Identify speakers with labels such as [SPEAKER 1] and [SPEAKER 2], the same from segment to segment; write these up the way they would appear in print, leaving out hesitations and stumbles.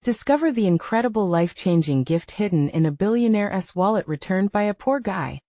[SPEAKER 1] Discover the incredible life-changing gift hidden in a billionaire's wallet returned by a poor guy.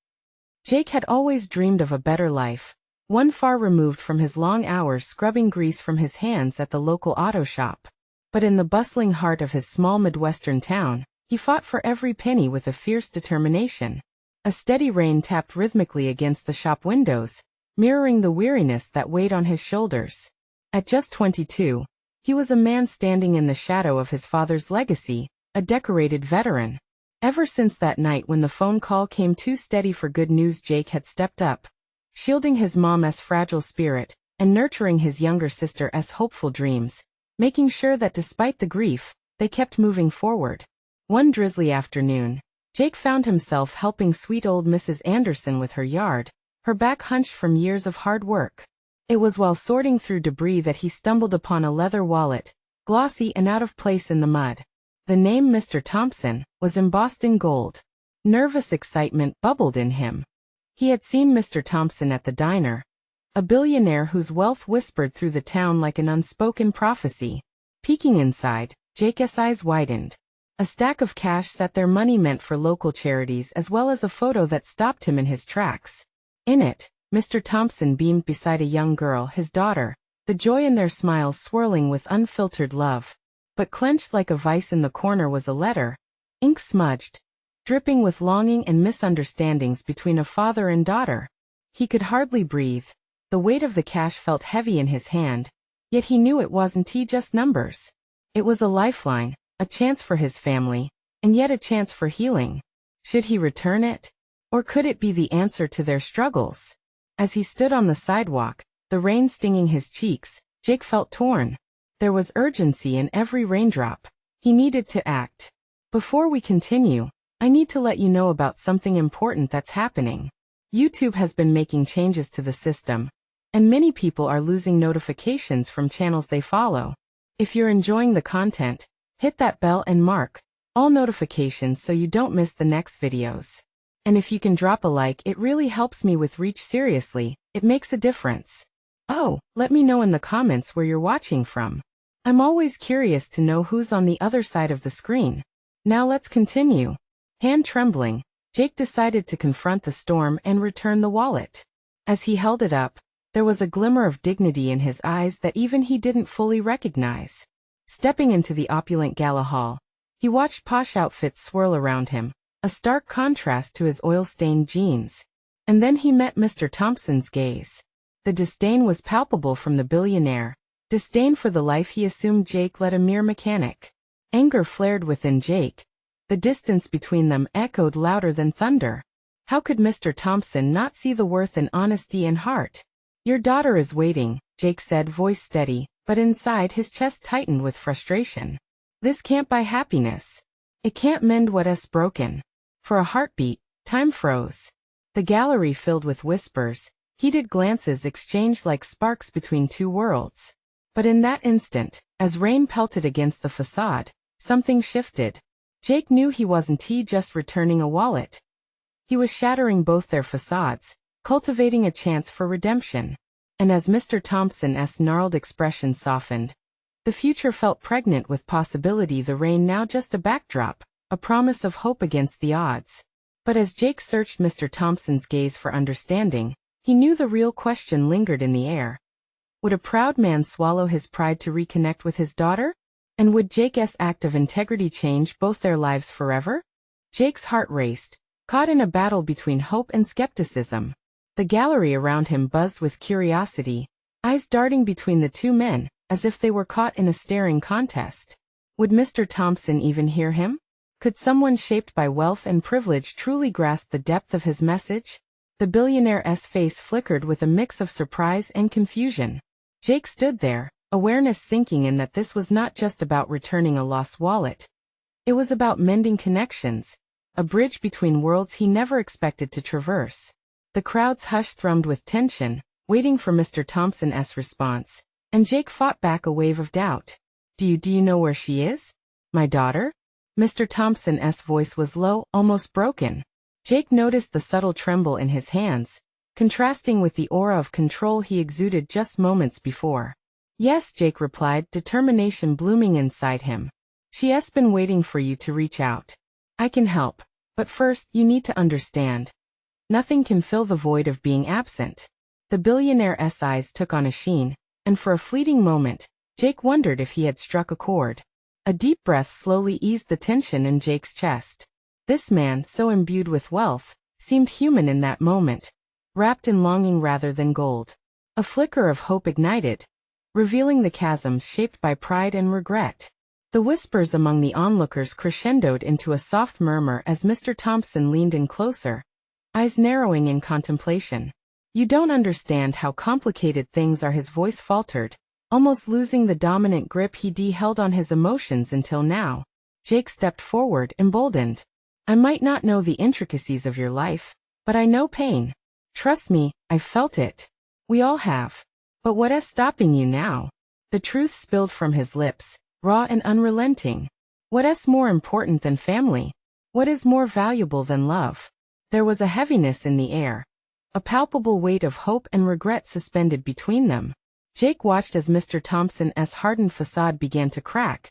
[SPEAKER 1] Jake had always dreamed of a better life, one far removed from his long hours scrubbing grease from his hands at the local auto shop. But in the bustling heart of his small Midwestern town, he fought for every penny with a fierce determination. A steady rain tapped rhythmically against the shop windows, mirroring the weariness that weighed on his shoulders. At just 22, he was a man standing in the shadow of his father's legacy, a decorated veteran. Ever since that night when the phone call came too steady for good news, Jake had stepped up, shielding his mom's fragile spirit and nurturing his younger sister's hopeful dreams, making sure that despite the grief, they kept moving forward. One drizzly afternoon, Jake found himself helping sweet old Mrs. Anderson with her yard, her back hunched from years of hard work. It was while sorting through debris that he stumbled upon a leather wallet, glossy and out of place in the mud. The name Mr. Thompson was embossed in gold. Nervous excitement bubbled in him. He had seen Mr. Thompson at the diner, a billionaire whose wealth whispered through the town like an unspoken prophecy. Peeking inside, Jake's eyes widened. A stack of cash sat there, money meant for local charities, as well as a photo that stopped him in his tracks. In it, Mr. Thompson beamed beside a young girl, his daughter, the joy in their smiles swirling with unfiltered love. But clenched like a vice in the corner was a letter, ink-smudged, dripping with longing and misunderstandings between a father and daughter. He could hardly breathe. The weight of the cash felt heavy in his hand, yet he knew it wasn't just numbers. It was a lifeline, a chance for his family, and yet a chance for healing. Should he return it? Or could it be the answer to their struggles? As he stood on the sidewalk, the rain stinging his cheeks, Jake felt torn. There was urgency in every raindrop. He needed to act. Before we continue, I need to let you know about something important that's happening. YouTube has been making changes to the system, and many people are losing notifications from channels they follow. If you're enjoying the content, hit that bell and mark all notifications so you don't miss the next videos. And if you can drop a like, it really helps me with reach. Seriously, it makes a difference. Oh, let me know in the comments where you're watching from. I'm always curious to know who's on the other side of the screen. Now let's continue. Hand trembling, Jake decided to confront the storm and return the wallet. As he held it up, there was a glimmer of dignity in his eyes that even he didn't fully recognize. Stepping into the opulent gala hall, he watched posh outfits swirl around him, a stark contrast to his oil-stained jeans. And then he met Mr. Thompson's gaze. The disdain was palpable from the billionaire, disdain for the life he assumed Jake led, a mere mechanic. Anger flared within Jake. The distance between them echoed louder than thunder. How could Mr. Thompson not see the worth in honesty and heart? Your daughter is waiting, Jake said, voice steady, but inside his chest tightened with frustration. This can't buy happiness. It can't mend what's broken. For a heartbeat, time froze. The gallery filled with whispers, heated glances exchanged like sparks between two worlds. But in that instant, as rain pelted against the facade, something shifted. Jake knew he wasn't just returning a wallet. He was shattering both their facades, cultivating a chance for redemption. And as Mr. Thompson's gnarled expression softened, the future felt pregnant with possibility. The rain now just a backdrop, a promise of hope against the odds. But as Jake searched Mr. Thompson's gaze for understanding, he knew the real question lingered in the air. Would a proud man swallow his pride to reconnect with his daughter? And would Jake's act of integrity change both their lives forever? Jake's heart raced, caught in a battle between hope and skepticism. The gallery around him buzzed with curiosity, eyes darting between the two men, as if they were caught in a staring contest. Would Mr. Thompson even hear him? Could someone shaped by wealth and privilege truly grasp the depth of his message? The billionaire's face flickered with a mix of surprise and confusion. Jake stood there, awareness sinking in that this was not just about returning a lost wallet. It was about mending connections, a bridge between worlds he never expected to traverse. The crowd's hush thrummed with tension, waiting for Mr. Thompson's response, and Jake fought back a wave of doubt. Do you know where she is? My daughter? Mr. Thompson's voice was low, almost broken. Jake noticed the subtle tremble in his hands, contrasting with the aura of control he exuded just moments before. Yes, Jake replied, determination blooming inside him. She's been waiting for you to reach out. I can help. But first, you need to understand. Nothing can fill the void of being absent. The billionaire's eyes took on a sheen, and for a fleeting moment, Jake wondered if he had struck a chord. A deep breath slowly eased the tension in Jake's chest. This man, so imbued with wealth, seemed human in that moment, wrapped in longing rather than gold. A flicker of hope ignited, revealing the chasms shaped by pride and regret. The whispers among the onlookers crescendoed into a soft murmur as Mr. Thompson leaned in closer, eyes narrowing in contemplation. You don't understand how complicated things are, his voice faltered, almost losing the dominant grip he'd held on his emotions until now. Jake stepped forward, emboldened. I might not know the intricacies of your life, but I know pain. Trust me, I've felt it. We all have. But what's stopping you now? The truth spilled from his lips, raw and unrelenting. What's more important than family? What is more valuable than love? There was a heaviness in the air, a palpable weight of hope and regret suspended between them. Jake watched as Mr. Thompson's hardened facade began to crack,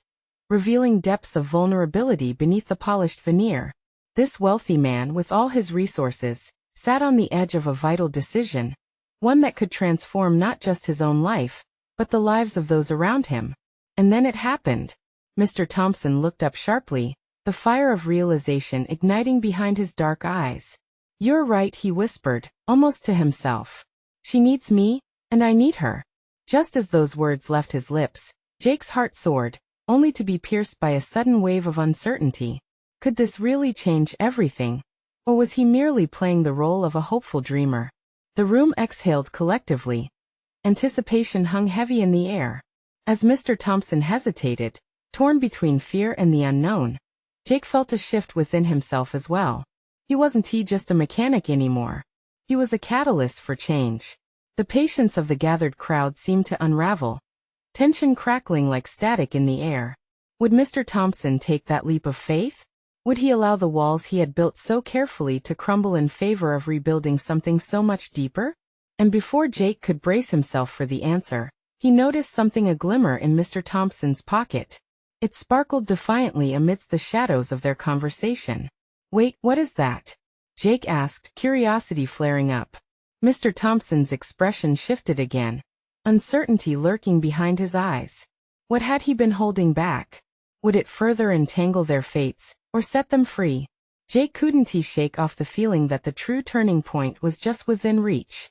[SPEAKER 1] revealing depths of vulnerability beneath the polished veneer. This wealthy man, with all his resources, sat on the edge of a vital decision, one that could transform not just his own life, but the lives of those around him. And then it happened. Mr. Thompson looked up sharply, the fire of realization igniting behind his dark eyes. You're right, he whispered, almost to himself. She needs me, and I need her. Just as those words left his lips, Jake's heart soared, only to be pierced by a sudden wave of uncertainty. Could this really change everything? Or was he merely playing the role of a hopeful dreamer? The room exhaled collectively. Anticipation hung heavy in the air. As Mr. Thompson hesitated, torn between fear and the unknown, Jake felt a shift within himself as well. He wasn't just a mechanic anymore. He was a catalyst for change. The patience of the gathered crowd seemed to unravel, tension crackling like static in the air. Would Mr. Thompson take that leap of faith? Would he allow the walls he had built so carefully to crumble in favor of rebuilding something so much deeper? And before Jake could brace himself for the answer, he noticed something a glimmer in Mr. Thompson's pocket. It sparkled defiantly amidst the shadows of their conversation. Wait, what is that? Jake asked, curiosity flaring up. Mr. Thompson's expression shifted again, uncertainty lurking behind his eyes. What had he been holding back? Would it further entangle their fates, or set them free? Jake couldn't shake off the feeling that the true turning point was just within reach.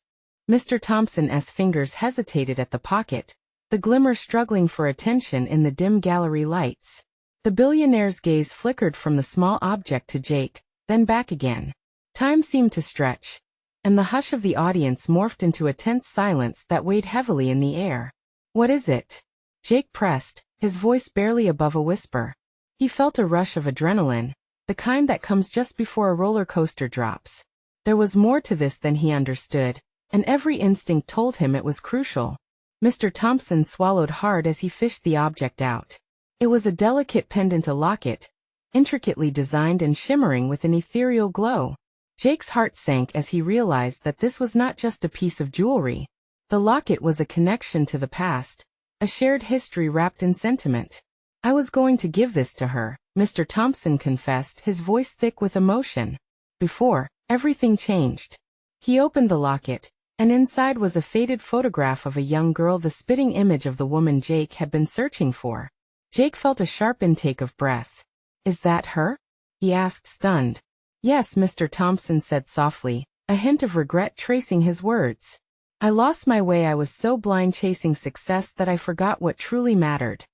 [SPEAKER 1] Mr. Thompson's fingers hesitated at the pocket, the glimmer struggling for attention in the dim gallery lights. The billionaire's gaze flickered from the small object to Jake, then back again. Time seemed to stretch, and the hush of the audience morphed into a tense silence that weighed heavily in the air. What is it? Jake pressed, his voice barely above a whisper. He felt a rush of adrenaline, the kind that comes just before a roller coaster drops. There was more to this than he understood, and every instinct told him it was crucial. Mr. Thompson swallowed hard as he fished the object out. It was a delicate pendant, a locket, intricately designed and shimmering with an ethereal glow. Jake's heart sank as he realized that this was not just a piece of jewelry. The locket was a connection to the past, a shared history wrapped in sentiment. I was going to give this to her, Mr. Thompson confessed, his voice thick with emotion. Before, everything changed. He opened the locket, and inside was a faded photograph of a young girl, the spitting image of the woman Jake had been searching for. Jake felt a sharp intake of breath. Is that her? He asked, stunned. Yes, Mr. Thompson said softly, a hint of regret tracing his words. I lost my way. I was so blind chasing success that I forgot what truly mattered.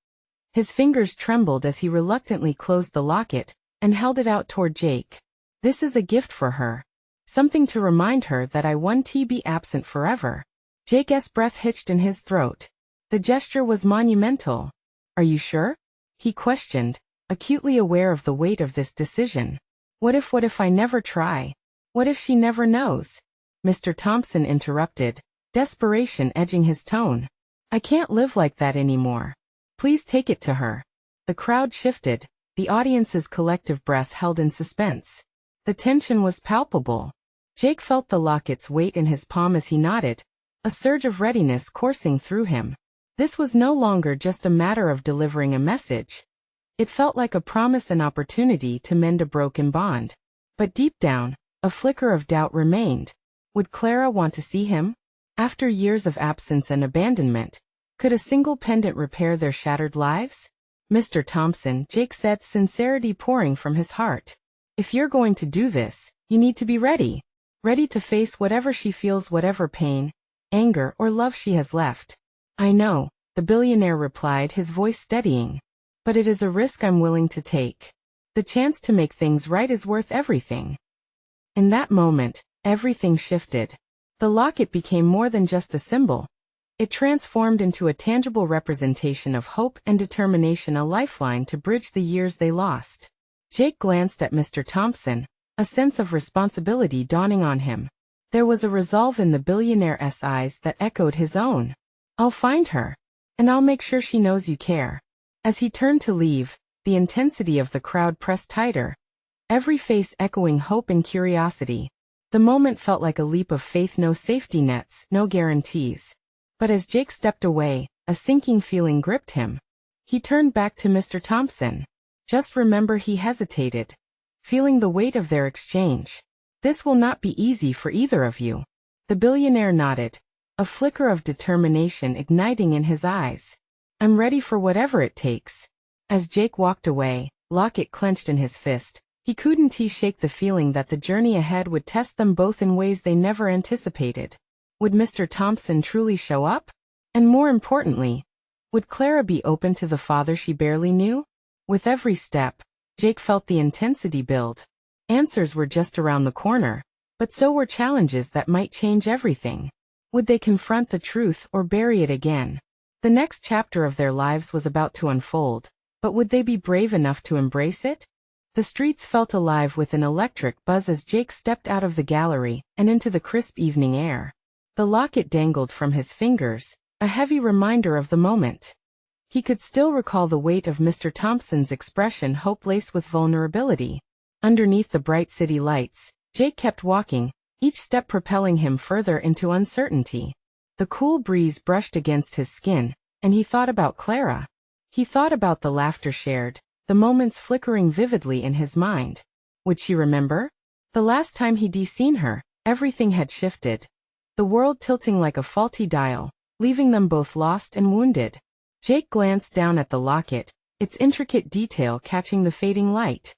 [SPEAKER 1] His fingers trembled as he reluctantly closed the locket and held it out toward Jake. This is a gift for her. Something to remind her that I won't be absent forever. Jake's breath hitched in his throat. The gesture was monumental. Are you sure? He questioned, acutely aware of the weight of this decision. What if I never try? What if she never knows? Mr. Thompson interrupted, desperation edging his tone. I can't live like that anymore. Please take it to her. The crowd shifted, the audience's collective breath held in suspense. The tension was palpable. Jake felt the locket's weight in his palm as he nodded, a surge of readiness coursing through him. This was no longer just a matter of delivering a message. It felt like a promise and opportunity to mend a broken bond. But deep down, a flicker of doubt remained. Would Clara want to see him? After years of absence and abandonment, could a single pendant repair their shattered lives? Mr. Thompson, Jake said, sincerity pouring from his heart. If you're going to do this, you need to be ready. Ready to face whatever she feels, whatever pain, anger, or love she has left. I know, the billionaire replied, his voice steadying. But it is a risk I'm willing to take. The chance to make things right is worth everything. In that moment, everything shifted. The locket became more than just a symbol. It transformed into a tangible representation of hope and determination, a lifeline to bridge the years they lost. Jake glanced at Mr. Thompson, a sense of responsibility dawning on him. There was a resolve in the billionaire's eyes that echoed his own. I'll find her. And I'll make sure she knows you care. As he turned to leave, the intensity of the crowd pressed tighter, every face echoing hope and curiosity. The moment felt like a leap of faith, no safety nets, no guarantees. But as Jake stepped away, a sinking feeling gripped him. He turned back to Mr. Thompson. Just remember, he hesitated, feeling the weight of their exchange. This will not be easy for either of you. The billionaire nodded, a flicker of determination igniting in his eyes. I'm ready for whatever it takes. As Jake walked away, locket clenched in his fist, he couldn't shake the feeling that the journey ahead would test them both in ways they never anticipated. Would Mr. Thompson truly show up? And more importantly, would Clara be open to the father she barely knew? With every step, Jake felt the intensity build. Answers were just around the corner, but so were challenges that might change everything. Would they confront the truth or bury it again? The next chapter of their lives was about to unfold, but would they be brave enough to embrace it? The streets felt alive with an electric buzz as Jake stepped out of the gallery and into the crisp evening air. The locket dangled from his fingers, a heavy reminder of the moment. He could still recall the weight of Mr. Thompson's expression, hope laced with vulnerability. Underneath the bright city lights, Jake kept walking, each step propelling him further into uncertainty. The cool breeze brushed against his skin, and he thought about Clara. He thought about the laughter shared, the moments flickering vividly in his mind. Would she remember? The last time he'd seen her, everything had shifted. The world tilting like a faulty dial, leaving them both lost and wounded. Jake glanced down at the locket, its intricate detail catching the fading light.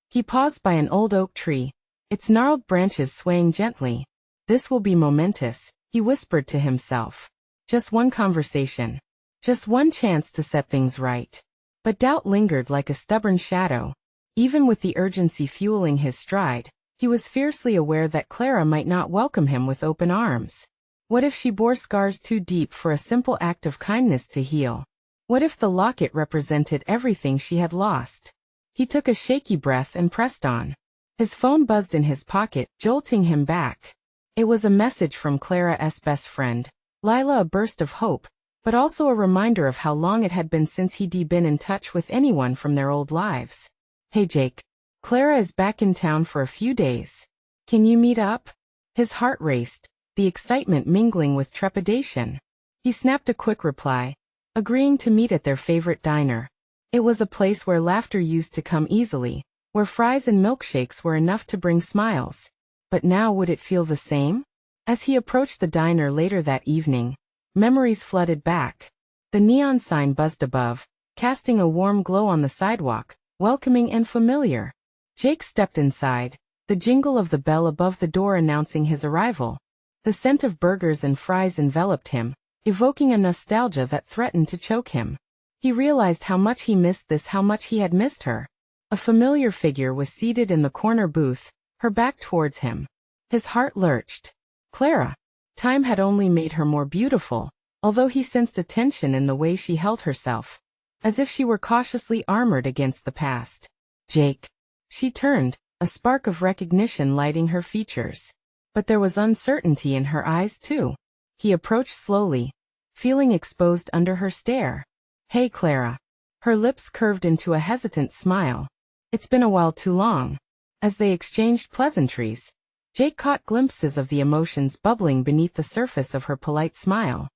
[SPEAKER 1] He paused by an old oak tree, its gnarled branches swaying gently. This will be momentous, he whispered to himself. Just one conversation. Just one chance to set things right. But doubt lingered like a stubborn shadow. Even with the urgency fueling his stride, he was fiercely aware that Clara might not welcome him with open arms. What if she bore scars too deep for a simple act of kindness to heal? What if the locket represented everything she had lost? He took a shaky breath and pressed on. His phone buzzed in his pocket, jolting him back. It was a message from Clara's best friend, Lila, a burst of hope, but also a reminder of how long it had been since he'd been in touch with anyone from their old lives. Hey Jake, Clara is back in town for a few days. Can you meet up? His heart raced, the excitement mingling with trepidation. He snapped a quick reply, agreeing to meet at their favorite diner. It was a place where laughter used to come easily, where fries and milkshakes were enough to bring smiles. But now would it feel the same? As he approached the diner later that evening, memories flooded back. The neon sign buzzed above, casting a warm glow on the sidewalk, welcoming and familiar. Jake stepped inside, the jingle of the bell above the door announcing his arrival. The scent of burgers and fries enveloped him, evoking a nostalgia that threatened to choke him. He realized how much he missed this, how much he had missed her. A familiar figure was seated in the corner booth, her back towards him. His heart lurched. Clara. Time had only made her more beautiful, although he sensed a tension in the way she held herself, as if she were cautiously armored against the past. Jake. She turned, a spark of recognition lighting her features. But there was uncertainty in her eyes too. He approached slowly, feeling exposed under her stare. Hey Clara. Her lips curved into a hesitant smile. It's been a while, too long. As they exchanged pleasantries, Jake caught glimpses of the emotions bubbling beneath the surface of her polite smile.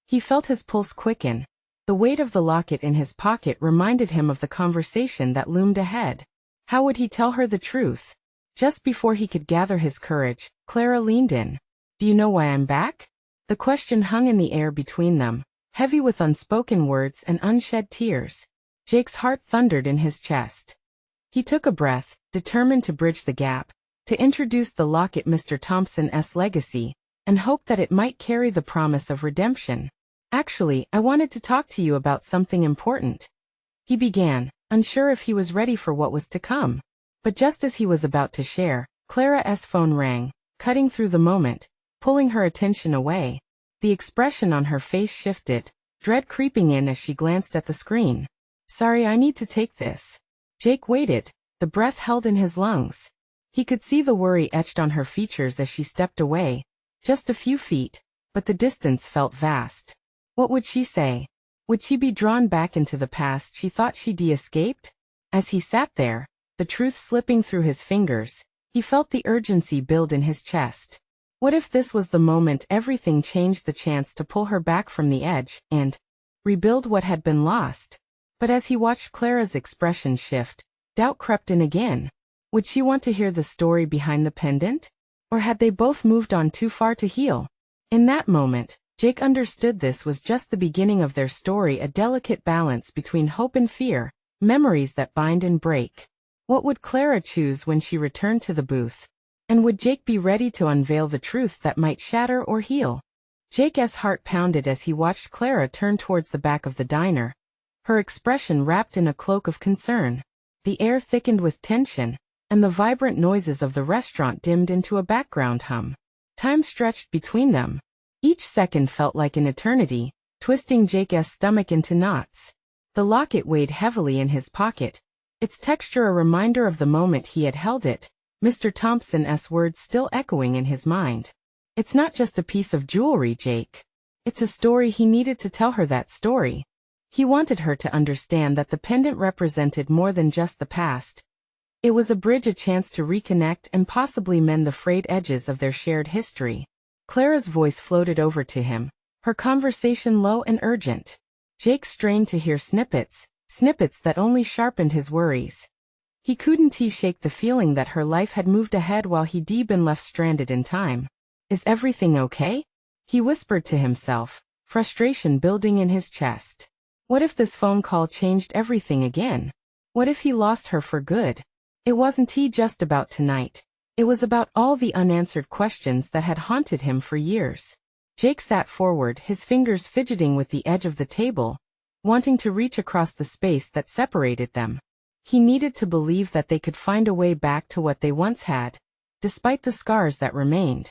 [SPEAKER 1] He felt his pulse quicken, The weight of the locket in his pocket reminded him of the conversation that loomed ahead. How would he tell her the truth? Just before he could gather his courage, Clara leaned in. "Do you know why I'm back?" The question hung in the air between them, heavy with unspoken words and unshed tears. Jake's heart thundered in his chest. He took a breath, determined to bridge the gap, to introduce the locket Mr. Thompson's legacy, and hoped that it might carry the promise of redemption. "Actually, I wanted to talk to you about something important," he began, unsure if he was ready for what was to come. But just as he was about to share, Clara's phone rang, cutting through the moment, pulling her attention away. The expression on her face shifted, dread creeping in as she glanced at the screen. "Sorry, I need to take this." Jake waited, the breath held in his lungs. He could see the worry etched on her features as she stepped away, just a few feet, but the distance felt vast. What would she say? Would she be drawn back into the past she thought she'd escaped? As he sat there, the truth slipping through his fingers, he felt the urgency build in his chest. What if this was the moment everything changed, the chance to pull her back from the edge and rebuild what had been lost? But as he watched Clara's expression shift, doubt crept in again. Would she want to hear the story behind the pendant? Or had they both moved on too far to heal? In that moment, Jake understood this was just the beginning of their story, a delicate balance between hope and fear, memories that bind and break. What would Clara choose when she returned to the booth? And would Jake be ready to unveil the truth that might shatter or heal? Jake's heart pounded as he watched Clara turn towards the back of the diner, her expression wrapped in a cloak of concern. The air thickened with tension, and the vibrant noises of the restaurant dimmed into a background hum. Time stretched between them. Each second felt like an eternity, twisting Jake's stomach into knots. The locket weighed heavily in his pocket, its texture a reminder of the moment he had held it, Mr. Thompson's words still echoing in his mind. "It's not just a piece of jewelry, Jake. It's a story." He needed to tell her that story. He wanted her to understand that the pendant represented more than just the past. It was a bridge, a chance to reconnect and possibly mend the frayed edges of their shared history. Clara's voice floated over to him, her conversation low and urgent. Jake strained to hear snippets that only sharpened his worries. He couldn't shake the feeling that her life had moved ahead while he'd been left stranded in time. "Is everything okay?" he whispered to himself, frustration building in his chest. What if this phone call changed everything again? What if he lost her for good? It wasn't just about tonight. It was about all the unanswered questions that had haunted him for years. Jake sat forward, his fingers fidgeting with the edge of the table, wanting to reach across the space that separated them. He needed to believe that they could find a way back to what they once had, despite the scars that remained.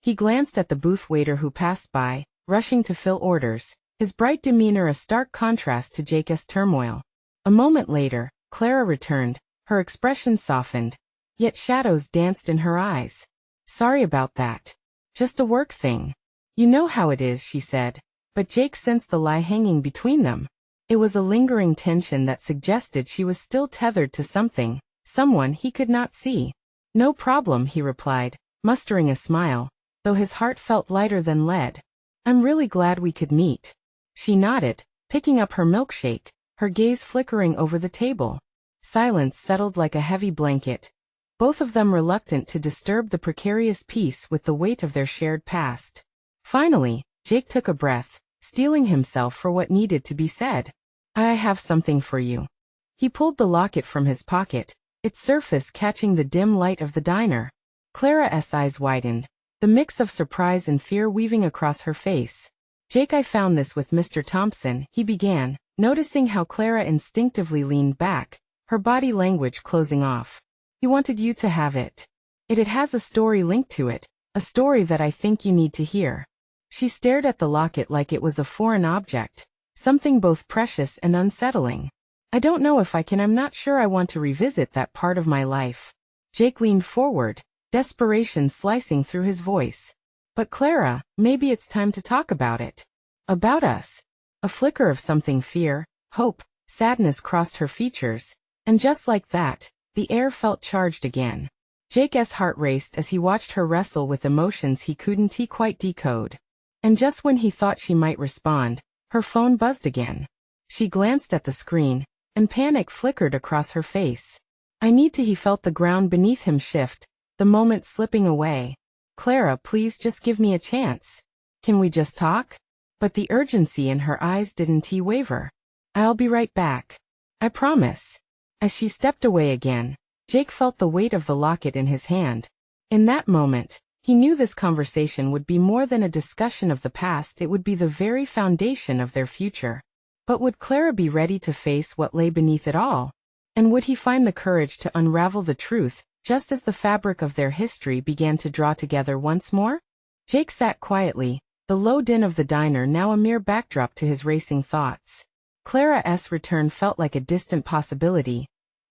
[SPEAKER 1] He glanced at the booth waiter who passed by, rushing to fill orders, his bright demeanor a stark contrast to Jake's turmoil. A moment later, Clara returned, her expression softened, yet shadows danced in her eyes. "Sorry about that. Just a work thing. You know how it is," she said, but Jake sensed the lie hanging between them. It was a lingering tension that suggested she was still tethered to something, someone he could not see. "No problem," he replied, mustering a smile, though his heart felt lighter than lead. "I'm really glad we could meet." She nodded, picking up her milkshake, her gaze flickering over the table. Silence settled like a heavy blanket, both of them reluctant to disturb the precarious peace with the weight of their shared past. Finally, Jake took a breath, steeling himself for what needed to be said. "I have something for you." He pulled the locket from his pocket, its surface catching the dim light of the diner. Clara's eyes widened, the mix of surprise and fear weaving across her face. "Jake, I found this with Mr. Thompson," he began, noticing how Clara instinctively leaned back, her body language closing off. "He wanted you to have it. It has a story linked to it, a story that I think you need to hear." She stared at the locket like it was a foreign object, something both precious and unsettling. "I don't know if I can. I'm not sure I want to revisit that part of my life." Jake leaned forward, desperation slicing through his voice. "But Clara, maybe it's time to talk about it. About us." A flicker of something, fear, hope, sadness crossed her features, and just like that, the air felt charged again. Jake's heart raced as he watched her wrestle with emotions he couldn't quite decode. And just when he thought she might respond, her phone buzzed again. She glanced at the screen, and panic flickered across her face. I need to. He felt the ground beneath him shift, the moment slipping away. Clara, please just give me a chance. Can we just talk? But the urgency in her eyes didn't waver. I'll be right back. I promise. As she stepped away again, Jake felt the weight of the locket in his hand. In that moment, he knew this conversation would be more than a discussion of the past, it would be the very foundation of their future. But would Clara be ready to face what lay beneath it all? And would he find the courage to unravel the truth, just as the fabric of their history began to draw together once more? Jake sat quietly, the low din of the diner now a mere backdrop to his racing thoughts. Clara's return felt like a distant possibility,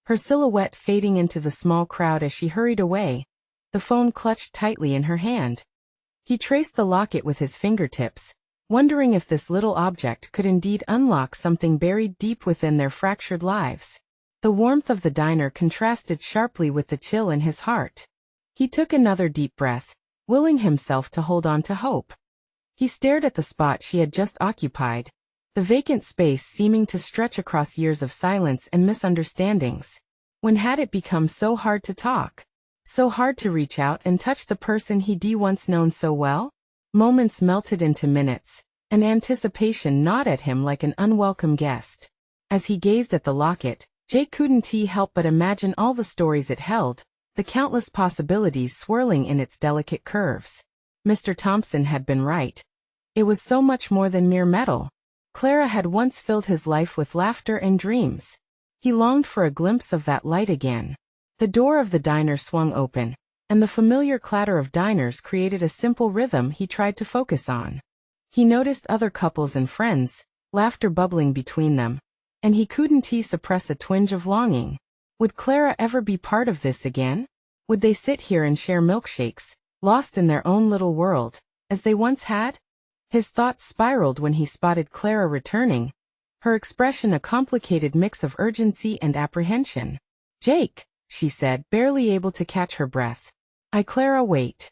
[SPEAKER 1] her silhouette fading into the small crowd as she hurried away, the phone clutched tightly in her hand. He traced the locket with his fingertips, wondering if this little object could indeed unlock something buried deep within their fractured lives. The warmth of the diner contrasted sharply with the chill in his heart. He took another deep breath, willing himself to hold on to hope. He stared at the spot she had just occupied, the vacant space seeming to stretch across years of silence and misunderstandings. When had it become so hard to talk? So hard to reach out and touch the person he'd once known so well? Moments melted into minutes, and anticipation gnawed at him like an unwelcome guest. As he gazed at the locket, Jake couldn't help but imagine all the stories it held, the countless possibilities swirling in its delicate curves. Mr. Thompson had been right. It was so much more than mere metal. Clara had once filled his life with laughter and dreams. He longed for a glimpse of that light again. The door of the diner swung open, and the familiar clatter of diners created a simple rhythm he tried to focus on. He noticed other couples and friends, laughter bubbling between them, and he couldn't suppress a twinge of longing. Would Clara ever be part of this again? Would they sit here and share milkshakes, lost in their own little world, as they once had? His thoughts spiraled when he spotted Clara returning, her expression a complicated mix of urgency and apprehension. "Jake," she said, barely able to catch her breath. Clara, wait."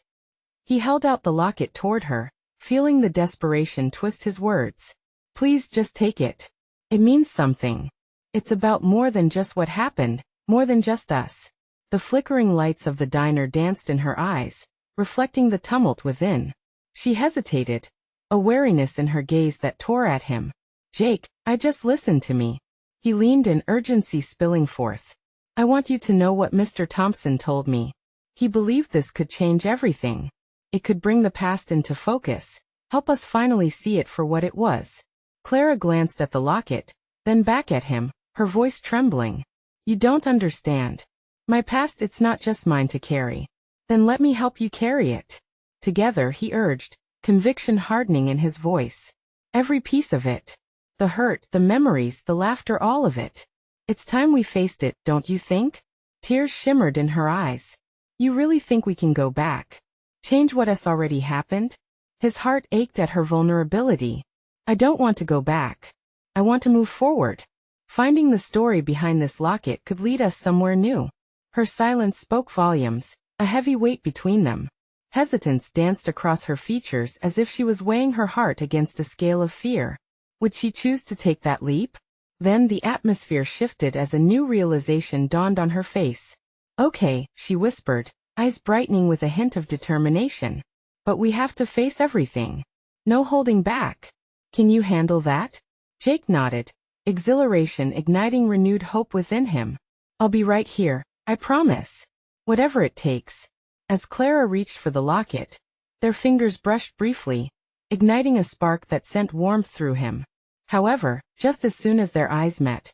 [SPEAKER 1] He held out the locket toward her, feeling the desperation twist his words. "Please just take it. It means something. It's about more than just what happened, more than just us." The flickering lights of the diner danced in her eyes, reflecting the tumult within. She hesitated, a wariness in her gaze that tore at him. "Jake, just listen to me." He leaned in, urgency spilling forth. "I want you to know what Mr. Thompson told me. He believed this could change everything. It could bring the past into focus, help us finally see it for what it was." Clara glanced at the locket, then back at him, her voice trembling. "You don't understand. My past, it's not just mine to carry. Then let me help you carry it." Together, he urged, conviction hardening in his voice. "Every piece of it. The hurt, the memories, the laughter, all of it. It's time we faced it, don't you think?" Tears shimmered in her eyes. "You really think we can go back? Change what has already happened?" His heart ached at her vulnerability. "I don't want to go back. I want to move forward. Finding the story behind this locket could lead us somewhere new." Her silence spoke volumes, a heavy weight between them. Hesitance danced across her features as if she was weighing her heart against a scale of fear. Would she choose to take that leap? Then the atmosphere shifted as a new realization dawned on her face. "Okay," she whispered, eyes brightening with a hint of determination. "But we have to face everything. No holding back. Can you handle that?" Jake nodded, exhilaration igniting renewed hope within him. "I'll be right here, I promise. Whatever it takes." As Clara reached for the locket, their fingers brushed briefly, igniting a spark that sent warmth through him. However, just as soon as their eyes met,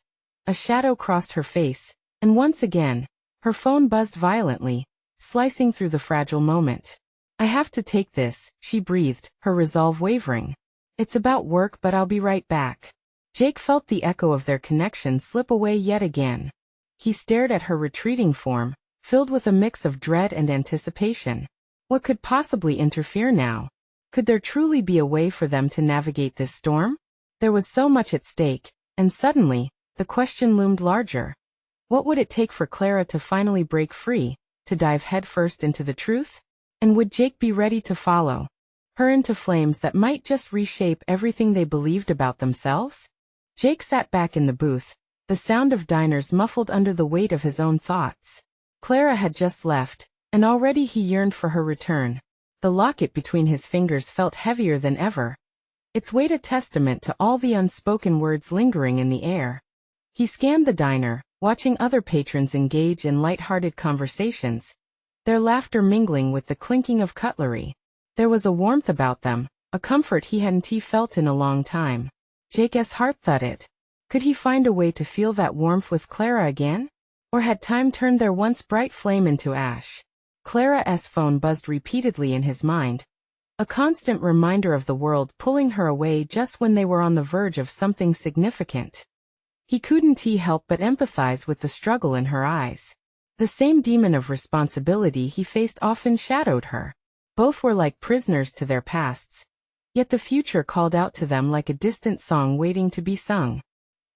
[SPEAKER 1] a shadow crossed her face, and once again, her phone buzzed violently, slicing through the fragile moment. "I have to take this," she breathed, her resolve wavering. "It's about work, but I'll be right back." Jake felt the echo of their connection slip away yet again. He stared at her retreating form, filled with a mix of dread and anticipation. What could possibly interfere now? Could there truly be a way for them to navigate this storm? There was so much at stake, and suddenly, the question loomed larger. What would it take for Clara to finally break free, to dive headfirst into the truth? And would Jake be ready to follow her into flames that might just reshape everything they believed about themselves? Jake sat back in the booth, the sound of diners muffled under the weight of his own thoughts. Clara had just left, and already he yearned for her return. The locket between his fingers felt heavier than ever, its weight a testament to all the unspoken words lingering in the air. He scanned the diner, watching other patrons engage in light-hearted conversations, their laughter mingling with the clinking of cutlery. There was a warmth about them, a comfort he hadn't felt in a long time. Jake's heart thudded. Could he find a way to feel that warmth with Clara again? Or had time turned their once bright flame into ash? Clara's phone buzzed repeatedly in his mind, a constant reminder of the world pulling her away just when they were on the verge of something significant. He couldn't help but empathize with the struggle in her eyes. The same demon of responsibility he faced often shadowed her. Both were like prisoners to their pasts, yet the future called out to them like a distant song waiting to be sung.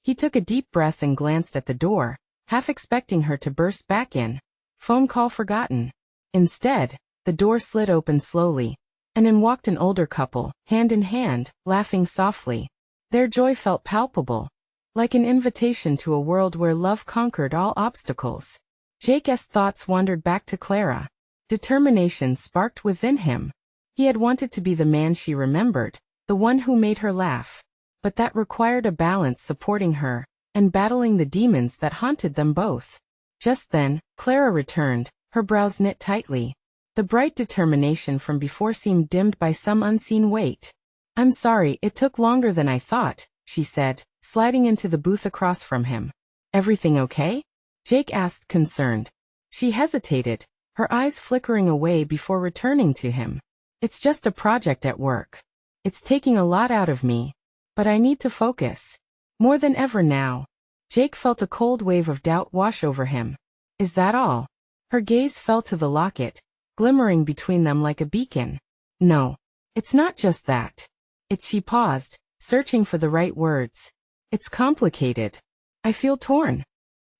[SPEAKER 1] He took a deep breath and glanced at the door, half expecting her to burst back in. Phone call forgotten. Instead, the door slid open slowly, and in walked an older couple, hand in hand, laughing softly. Their joy felt palpable, like an invitation to a world where love conquered all obstacles. Jake's thoughts wandered back to Clara. Determination sparked within him. He had wanted to be the man she remembered, the one who made her laugh. But that required a balance supporting her, and battling the demons that haunted them both. Just then, Clara returned, her brows knit tightly. The bright determination from before seemed dimmed by some unseen weight. "I'm sorry it took longer than I thought," she said, sliding into the booth across from him. "Everything okay?" Jake asked, concerned. She hesitated, her eyes flickering away before returning to him. "It's just a project at work. It's taking a lot out of me. But I need to focus. More than ever now." Jake felt a cold wave of doubt wash over him. "Is that all?" Her gaze fell to the locket, glimmering between them like a beacon. "No. It's not just that. She paused, searching for the right words. "It's complicated. I feel torn.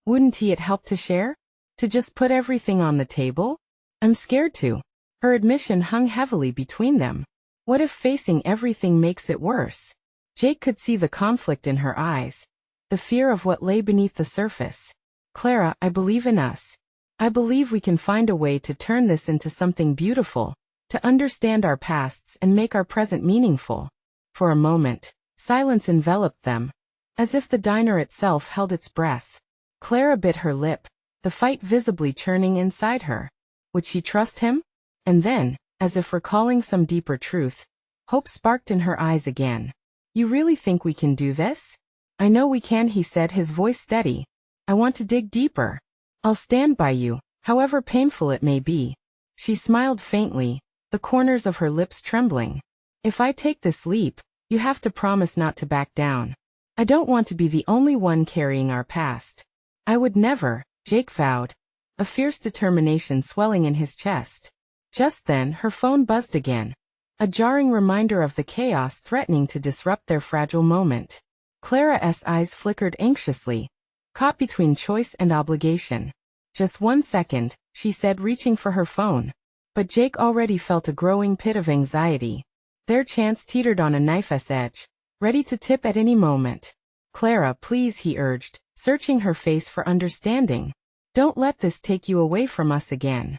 [SPEAKER 1] Wouldn't it help to share? To just put everything on the table? I'm scared to." Her admission hung heavily between them. What if facing everything makes it worse? Jake could see the conflict in her eyes, the fear of what lay beneath the surface. "Clara, I believe in us. I believe we can find a way to turn this into something beautiful, to understand our pasts and make our present meaningful." For a moment, silence enveloped them, as if the diner itself held its breath. Clara bit her lip, the fight visibly churning inside her. Would she trust him? And then, as if recalling some deeper truth, hope sparked in her eyes again. "You really think we can do this?" "I know we can," he said, his voice steady. "I want to dig deeper. I'll stand by you, however painful it may be." She smiled faintly, the corners of her lips trembling. "If I take this leap, you have to promise not to back down. I don't want to be the only one carrying our past." "I would never," Jake vowed, a fierce determination swelling in his chest. Just then her phone buzzed again, a jarring reminder of the chaos threatening to disrupt their fragile moment. Clara's eyes flickered anxiously, caught between choice and obligation. "Just 1 second," she said, reaching for her phone. But Jake already felt a growing pit of anxiety. Their chance teetered on a knife's edge, ready to tip at any moment. "Clara, please," he urged, searching her face for understanding. "Don't let this take you away from us again."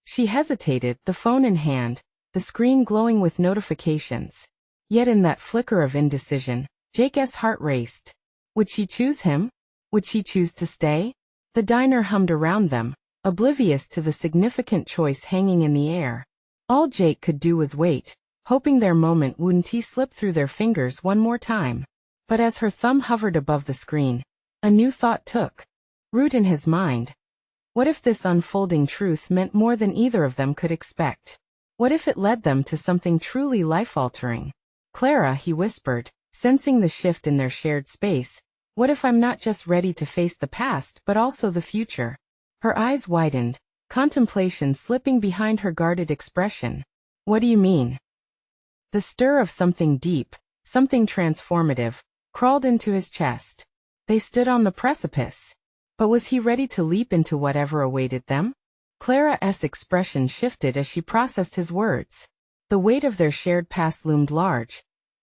[SPEAKER 1] She hesitated, the phone in hand, the screen glowing with notifications. Yet in that flicker of indecision, Jake's heart raced. Would she choose him? Would she choose to stay? The diner hummed around them, oblivious to the significant choice hanging in the air. All Jake could do was wait, hoping their moment wouldn't slip through their fingers one more time. But as her thumb hovered above the screen, a new thought took root in his mind. What if this unfolding truth meant more than either of them could expect? What if it led them to something truly life-altering? "Clara," he whispered, sensing the shift in their shared space, "what if I'm not just ready to face the past but also the future?" Her eyes widened, contemplation slipping behind her guarded expression. "What do you mean?" The stir of something deep, something transformative, crawled into his chest. They stood on the precipice. But was he ready to leap into whatever awaited them? Clara's expression shifted as she processed his words. The weight of their shared past loomed large,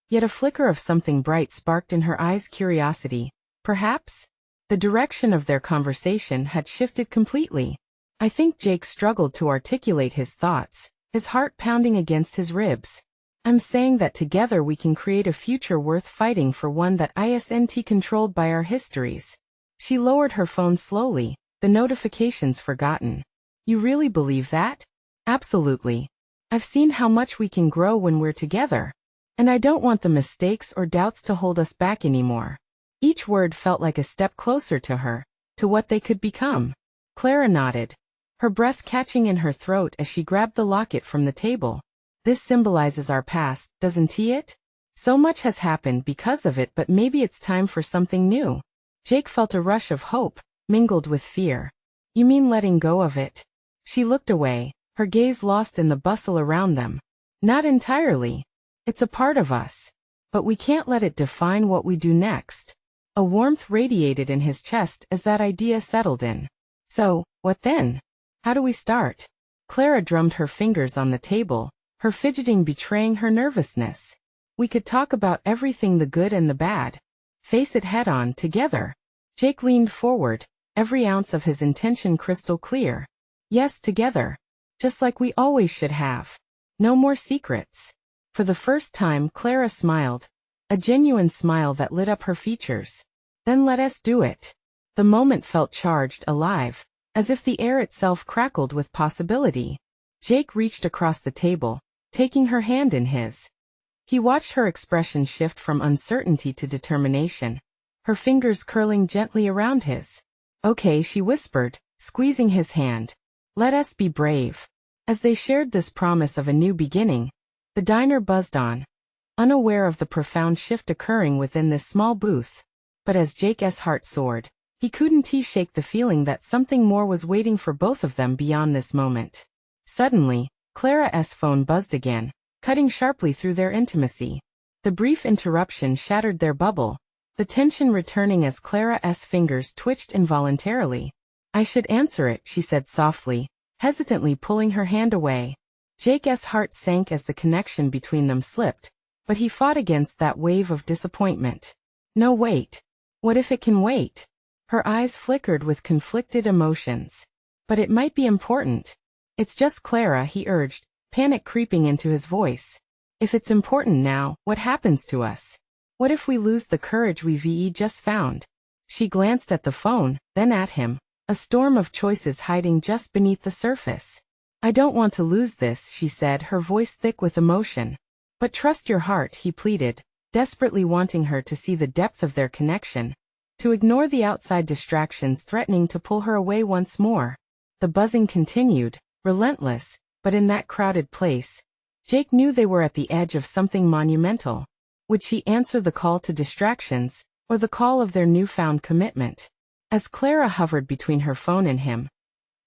[SPEAKER 1] Yet a flicker of something bright sparked in her eyes. Curiosity, perhaps? The direction of their conversation had shifted completely. I think Jake struggled to articulate his thoughts, his heart pounding against his ribs. I'm saying that together we can create a future worth fighting for, one that isn't controlled by our histories. She lowered her phone slowly, the notifications forgotten. You really believe that? Absolutely. I've seen how much we can grow when we're together. And I don't want the mistakes or doubts to hold us back anymore. Each word felt like a step closer to her, to what they could become. Clara nodded, her breath catching in her throat as she grabbed the locket from the table. This symbolizes our past, doesn't it? So much has happened because of it, but maybe it's time for something new. Jake felt a rush of hope, mingled with fear. You mean letting go of it? She looked away, her gaze lost in the bustle around them. Not entirely. It's a part of us. But we can't let it define what we do next. A warmth radiated in his chest as that idea settled in. So, what then? How do we start? Clara drummed her fingers on the table, her fidgeting betraying her nervousness. We could talk about everything, the good and the bad. Face it head on, together. Jake leaned forward, every ounce of his intention crystal clear. Yes, together. Just like we always should have. No more secrets. For the first time, Clara smiled. A genuine smile that lit up her features. Then let us do it. The moment felt charged, alive, as if the air itself crackled with possibility. Jake reached across the table, taking her hand in his. He watched her expression shift from uncertainty to determination, her fingers curling gently around his. Okay, she whispered, squeezing his hand. Let us be brave. As they shared this promise of a new beginning, the diner buzzed on, unaware of the profound shift occurring within this small booth. But as Jake's heart soared, he couldn't shake the feeling that something more was waiting for both of them beyond this moment. Suddenly, Clara's phone buzzed again, cutting sharply through their intimacy. The brief interruption shattered their bubble, the tension returning as Clara's fingers twitched involuntarily. I should answer it, she said softly, hesitantly pulling her hand away. Jake's heart sank as the connection between them slipped, but he fought against that wave of disappointment. No, wait. What if it can wait? Her eyes flickered with conflicted emotions. But it might be important. It's just Clara, he urged, panic creeping into his voice. If it's important now, what happens to us? What if we lose the courage we've just found? She glanced at the phone, then at him, a storm of choices hiding just beneath the surface. I don't want to lose this, she said, her voice thick with emotion. But trust your heart, he pleaded, desperately wanting her to see the depth of their connection, to ignore the outside distractions threatening to pull her away once more. The buzzing continued, relentless, but in that crowded place, Jake knew they were at the edge of something monumental. Would she answer the call to distractions, or the call of their newfound commitment? As Clara hovered between her phone and him,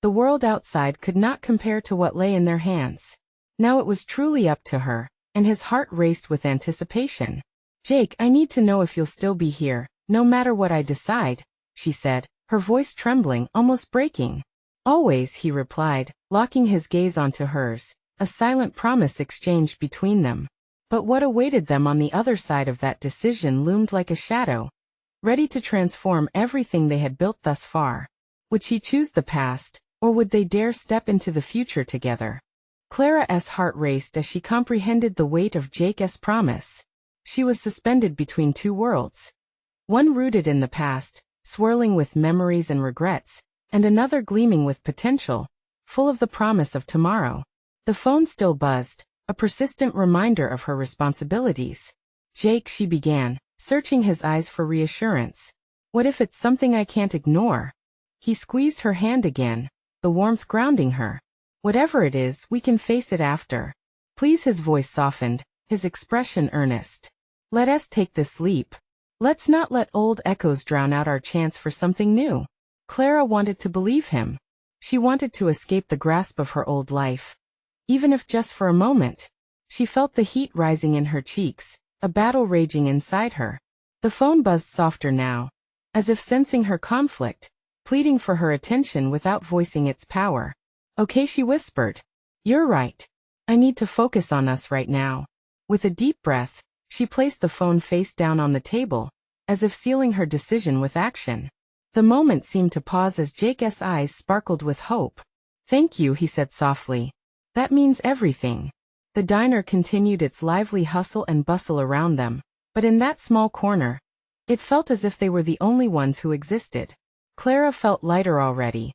[SPEAKER 1] the world outside could not compare to what lay in their hands. Now it was truly up to her, and his heart raced with anticipation. Jake, I need to know if you'll still be here, no matter what I decide, she said, her voice trembling, almost breaking. Always, he replied, locking his gaze onto hers, a silent promise exchanged between them. But what awaited them on the other side of that decision loomed like a shadow, ready to transform everything they had built thus far. Would she choose the past, or would they dare step into the future together? Clara's heart raced as she comprehended the weight of Jake's promise. She was suspended between two worlds. One rooted in the past, swirling with memories and regrets, and another gleaming with potential, full of the promise of tomorrow. The phone still buzzed, a persistent reminder of her responsibilities. Jake, she began, searching his eyes for reassurance. What if it's something I can't ignore? He squeezed her hand again, the warmth grounding her. Whatever it is, we can face it after. Please, his voice softened, his expression earnest. Let us take this leap. Let's not let old echoes drown out our chance for something new. Clara wanted to believe him. She wanted to escape the grasp of her old life. Even if just for a moment. She felt the heat rising in her cheeks, a battle raging inside her. The phone buzzed softer now, as if sensing her conflict, pleading for her attention without voicing its power. Okay, she whispered. You're right. I need to focus on us right now. With a deep breath, She placed the phone face down on the table, as if sealing her decision with action. The moment seemed to pause as Jake's eyes sparkled with hope. "Thank you," he said softly. "That means everything." The diner continued its lively hustle and bustle around them, but in that small corner, it felt as if they were the only ones who existed. Clara felt lighter already.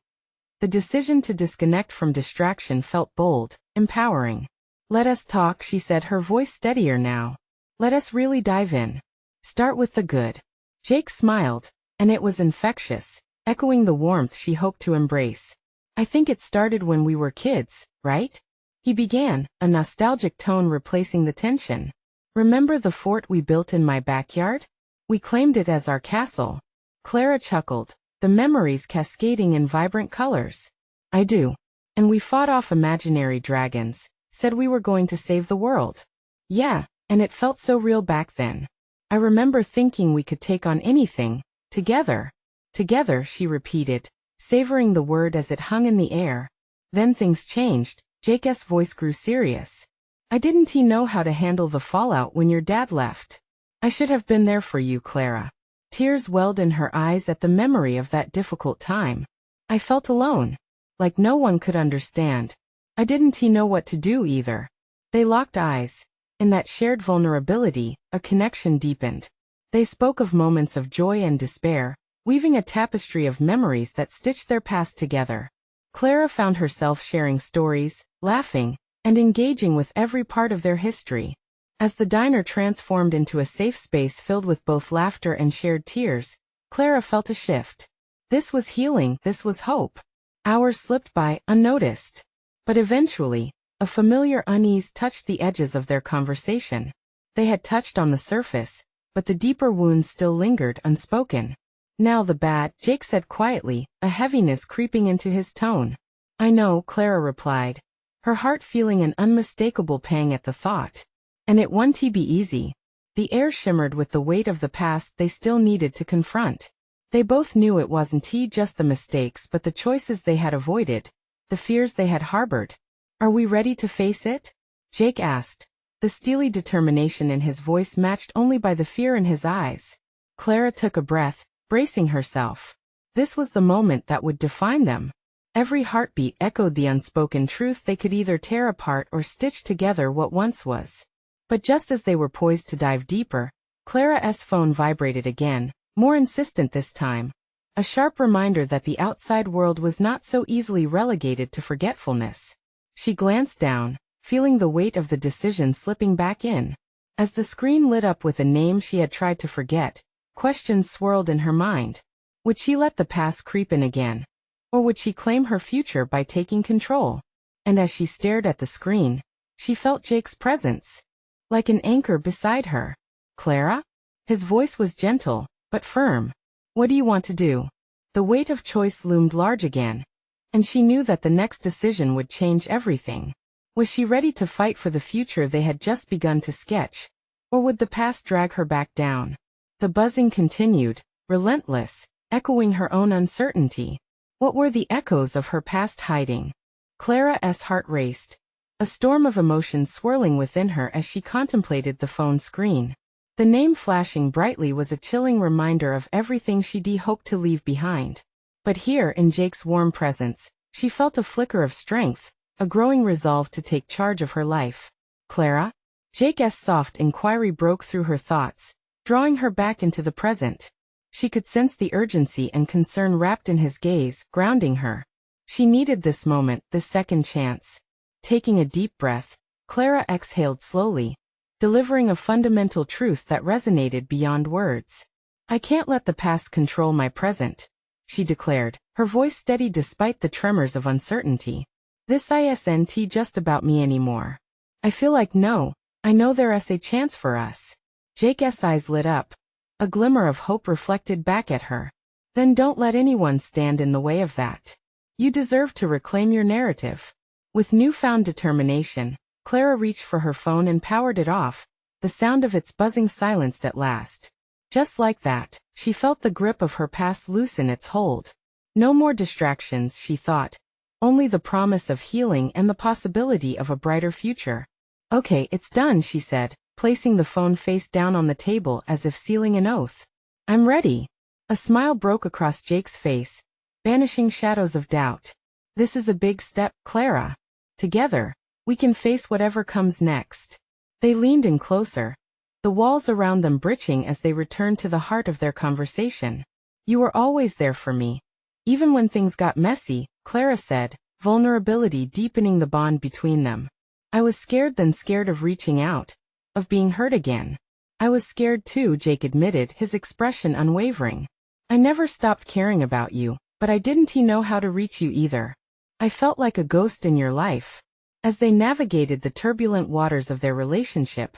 [SPEAKER 1] The decision to disconnect from distraction felt bold, empowering. "Let us talk," she said, her voice steadier now. "Let us really dive in. Start with the good." Jake smiled, and it was infectious, echoing the warmth she hoped to embrace. "I think it started when we were kids, right?" he began, a nostalgic tone replacing the tension. "Remember the fort we built in my backyard? We claimed it as our castle." Clara chuckled, the memories cascading in vibrant colors. "I do. And we fought off imaginary dragons, said we were going to save the world." "Yeah, and it felt so real back then. I remember thinking we could take on anything, together." "Together," she repeated, savoring the word as it hung in the air. "Then things changed." Jake's voice grew serious. Didn't he know how to handle the fallout when your dad left?" "I should have been there for you, Clara." Tears welled in her eyes at the memory of that difficult time. "I felt alone. Like no one could understand. Didn't he know what to do either." They locked eyes. In that shared vulnerability, a connection deepened. They spoke of moments of joy and despair, weaving a tapestry of memories that stitched their past together. Clara found herself sharing stories, laughing, and engaging with every part of their history. As the diner transformed into a safe space filled with both laughter and shared tears, Clara felt a shift. This was healing, this was hope. Hours slipped by, unnoticed. But eventually, a familiar unease touched the edges of their conversation. They had touched on the surface, but the deeper wounds still lingered unspoken. "Now the bad," Jake said quietly, a heaviness creeping into his tone. "I know," Clara replied, her heart feeling an unmistakable pang at the thought. "And it won't be easy." The air shimmered with the weight of the past they still needed to confront. They both knew it wasn't just the mistakes but the choices they had avoided, the fears they had harbored. "Are we ready to face it?" Jake asked, the steely determination in his voice matched only by the fear in his eyes. Clara took a breath, bracing herself. This was the moment that would define them. Every heartbeat echoed the unspoken truth they could either tear apart or stitch together what once was. But just as they were poised to dive deeper, Clara's phone vibrated again, more insistent this time. A sharp reminder that the outside world was not so easily relegated to forgetfulness. She glanced down, feeling the weight of the decision slipping back in. As the screen lit up with a name she had tried to forget, questions swirled in her mind. Would she let the past creep in again? Or would she claim her future by taking control? And as she stared at the screen, she felt Jake's presence, like an anchor beside her. "Clara?" His voice was gentle, but firm. "What do you want to do?" The weight of choice loomed large again, and she knew that the next decision would change everything. Was she ready to fight for the future they had just begun to sketch? Or would the past drag her back down? The buzzing continued, relentless, echoing her own uncertainty. What were the echoes of her past hiding? Clara's heart raced, a storm of emotions swirling within her as she contemplated the phone screen. The name flashing brightly was a chilling reminder of everything she'd hoped to leave behind. But here, in Jake's warm presence, she felt a flicker of strength, a growing resolve to take charge of her life. "Clara?" Jake's soft inquiry broke through her thoughts, drawing her back into the present. She could sense the urgency and concern wrapped in his gaze, grounding her. She needed this moment, this second chance. Taking a deep breath, Clara exhaled slowly, delivering a fundamental truth that resonated beyond words. "I can't let the past control my present," she declared, her voice steady despite the tremors of uncertainty. "This isn't just about me anymore. I feel like I know there's a chance for us." Jake's eyes lit up, a glimmer of hope reflected back at her. "Then don't let anyone stand in the way of that. You deserve to reclaim your narrative." With newfound determination, Clara reached for her phone and powered it off, the sound of its buzzing silenced at last. Just like that, she felt the grip of her past loosen its hold. No more distractions, she thought. Only the promise of healing and the possibility of a brighter future. "Okay, it's done," she said, placing the phone face down on the table as if sealing an oath. I'm ready. A smile broke across Jake's face, banishing shadows of doubt. This is a big step, Clara. Together, we can face whatever comes next. They leaned in closer, the walls around them breaching as they returned to the heart of their conversation. You were always there for me. Even when things got messy, Clara said, vulnerability deepening the bond between them. I was scared, then scared of reaching out, of being hurt again. I was scared too, Jake admitted, his expression unwavering. I never stopped caring about you, but I didn't know how to reach you either. I felt like a ghost in your life. As they navigated the turbulent waters of their relationship,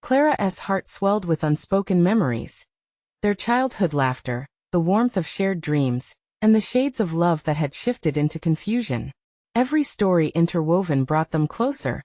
[SPEAKER 1] Clara's heart swelled with unspoken memories. Their childhood laughter, the warmth of shared dreams, and the shades of love that had shifted into confusion. Every story interwoven brought them closer,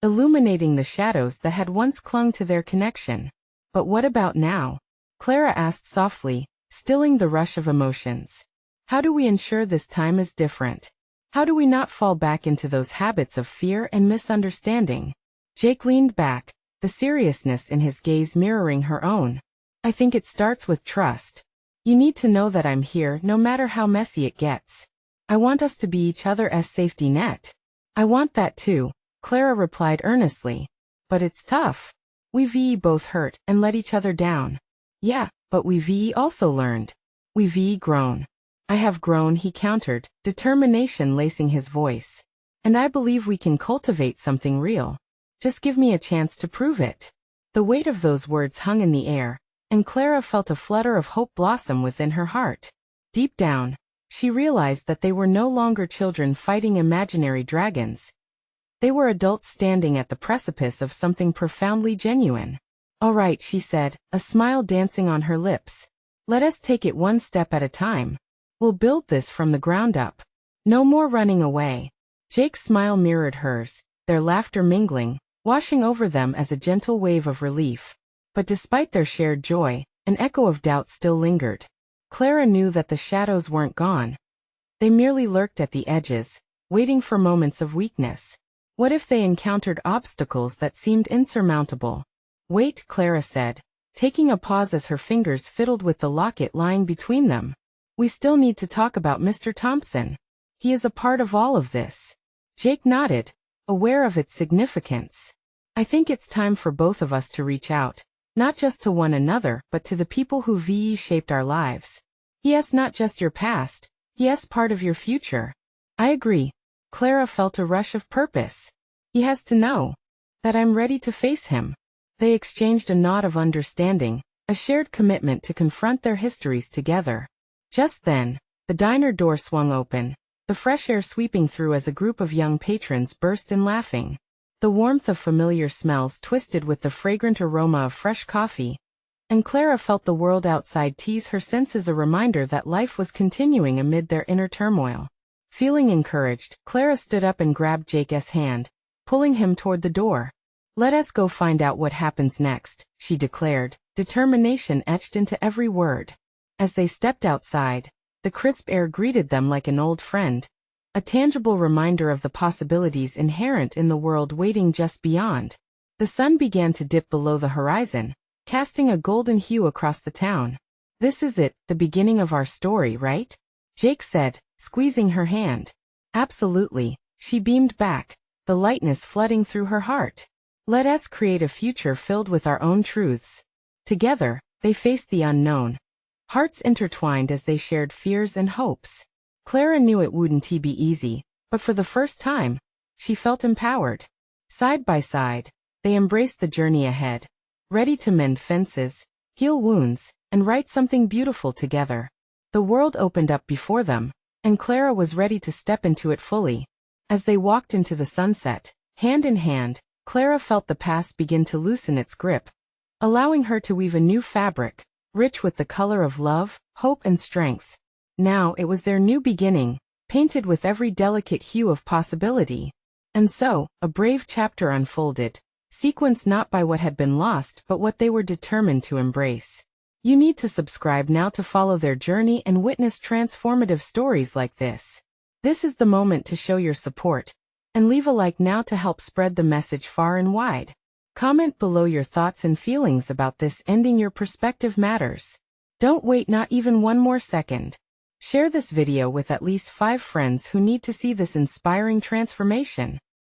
[SPEAKER 1] illuminating the shadows that had once clung to their connection. But what about now? Clara asked softly, stilling the rush of emotions. How do we ensure this time is different? How do we not fall back into those habits of fear and misunderstanding? Jake leaned back, the seriousness in his gaze mirroring her own. I think it starts with trust. You need to know that I'm here no matter how messy it gets. I want us to be each other's safety net. I want that too, Clara replied earnestly. But it's tough. We've both hurt and let each other down. Yeah, but we've also learned. We've grown. I have grown, he countered, determination lacing his voice. And I believe we can cultivate something real. Just give me a chance to prove it. The weight of those words hung in the air, and Clara felt a flutter of hope blossom within her heart. Deep down, she realized that they were no longer children fighting imaginary dragons. They were adults standing at the precipice of something profoundly genuine. All right, she said, a smile dancing on her lips. Let us take it one step at a time. We'll build this from the ground up. No more running away. Jake's smile mirrored hers, their laughter mingling, washing over them as a gentle wave of relief. But despite their shared joy, an echo of doubt still lingered. Clara knew that the shadows weren't gone. They merely lurked at the edges, waiting for moments of weakness. What if they encountered obstacles that seemed insurmountable? Wait, Clara said, taking a pause as her fingers fiddled with the locket lying between them. We still need to talk about Mr. Thompson. He is a part of all of this. Jake nodded, aware of its significance. I think it's time for both of us to reach out, not just to one another, but to the people who shaped our lives. Yes, not just your past, yes, part of your future. I agree. Clara felt a rush of purpose. He has to know that I'm ready to face him. They exchanged a nod of understanding, a shared commitment to confront their histories together. Just then, the diner door swung open, the fresh air sweeping through as a group of young patrons burst in laughing. The warmth of familiar smells twisted with the fragrant aroma of fresh coffee, and Clara felt the world outside tease her senses, a reminder that life was continuing amid their inner turmoil. Feeling encouraged, Clara stood up and grabbed Jake's hand, pulling him toward the door. Let us go find out what happens next, she declared, determination etched into every word. As they stepped outside, the crisp air greeted them like an old friend, a tangible reminder of the possibilities inherent in the world waiting just beyond. The sun began to dip below the horizon, casting a golden hue across the town. This is it, the beginning of our story, right? Jake said, squeezing her hand. Absolutely, she beamed back, the lightness flooding through her heart. Let us create a future filled with our own truths. Together, they faced the unknown, hearts intertwined as they shared fears and hopes. Clara knew it wouldn't be easy, but for the first time, she felt empowered. Side by side, they embraced the journey ahead, ready to mend fences, heal wounds, and write something beautiful together. The world opened up before them, and Clara was ready to step into it fully. As they walked into the sunset, hand in hand, Clara felt the past begin to loosen its grip, allowing her to weave a new fabric, rich with the color of love, hope, and strength. Now it was their new beginning, painted with every delicate hue of possibility. And so, a brave chapter unfolded, sequenced not by what had been lost but what they were determined to embrace. You need to subscribe now to follow their journey and witness transformative stories like this. This is the moment to show your support, and leave a like now to help spread the message far and wide. Comment below your thoughts and feelings about this. Ending your perspective matters. Don't wait not even one more second. Share this video with at least 5 friends who need to see this inspiring transformation.